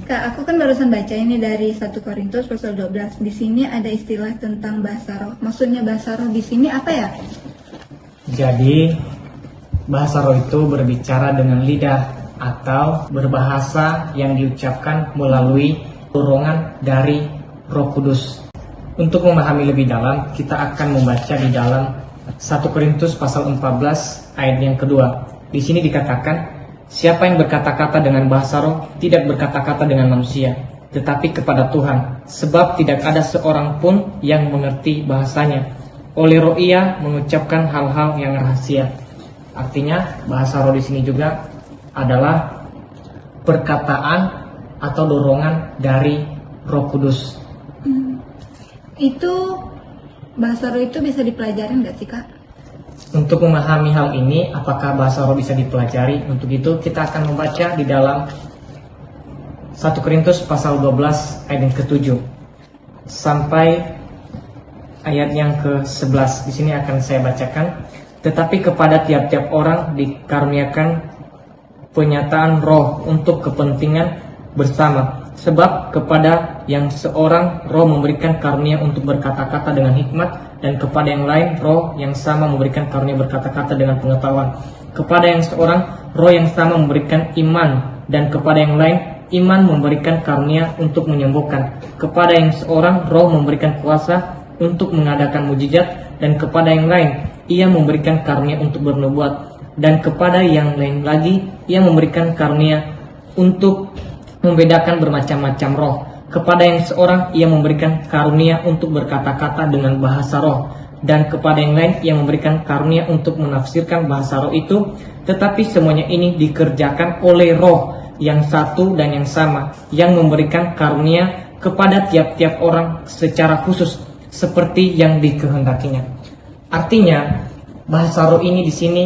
Kak, aku kan barusan baca ini dari 1 Korintus pasal 12. Di sini ada istilah tentang bahasa roh. Maksudnya bahasa roh di sini apa ya? Jadi, bahasa roh itu berbicara dengan lidah atau berbahasa yang diucapkan melalui dorongan dari Roh Kudus. Untuk memahami lebih dalam, kita akan membaca di dalam 1 Korintus pasal 14 ayat yang kedua. Di sini dikatakan, siapa yang berkata-kata dengan bahasa roh tidak berkata-kata dengan manusia, tetapi kepada Tuhan, sebab tidak ada seorang pun yang mengerti bahasanya. Oleh roh ia mengucapkan hal-hal yang rahasia. Artinya bahasa roh di sini juga adalah perkataan atau dorongan dari Roh Kudus. Itu bahasa roh itu bisa dipelajarin nggak sih, Kak? Untuk memahami hal ini, apakah bahasa roh bisa dipelajari? Untuk itu kita akan membaca di dalam 1 Korintus pasal 12 ayat yang ke-7 sampai ayat yang ke-11. Di sini akan saya bacakan. Tetapi kepada tiap-tiap orang dikaruniakan penyataan roh untuk kepentingan bersama. Sebab kepada yang seorang roh memberikan karunia untuk berkata-kata dengan hikmat, dan kepada yang lain roh yang sama memberikan karunia berkata-kata dengan pengetahuan. Kepada yang seorang roh yang sama memberikan iman, dan kepada yang lain iman memberikan karunia untuk menyembuhkan. Kepada yang seorang roh memberikan kuasa untuk mengadakan mujizat, dan kepada yang lain ia memberikan karunia untuk bernubuat, dan kepada yang lain lagi ia memberikan karunia untuk membedakan bermacam-macam roh. Kepada yang seorang ia memberikan karunia untuk berkata-kata dengan bahasa roh, dan kepada yang lain ia memberikan karunia untuk menafsirkan bahasa roh itu. Tetapi semuanya ini dikerjakan oleh roh yang satu dan yang sama, yang memberikan karunia kepada tiap-tiap orang secara khusus seperti yang dikehendakinya. Artinya bahasa roh ini di sini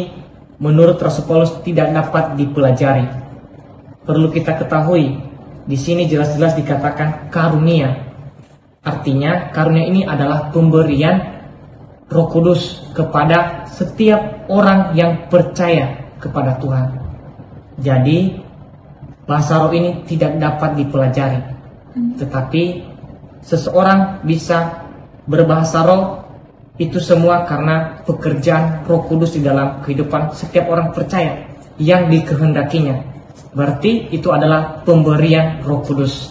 menurut Rasul Paulus tidak dapat dipelajari. Perlu kita ketahui, di sini jelas-jelas dikatakan karunia. Artinya karunia ini adalah pemberian Roh Kudus kepada setiap orang yang percaya kepada Tuhan. Jadi bahasa roh ini tidak dapat dipelajari, tetapi seseorang bisa berbahasa roh itu semua karena pekerjaan Roh Kudus di dalam kehidupan setiap orang percaya yang dikehendakinya. Berarti itu adalah pemberian Roh Kudus.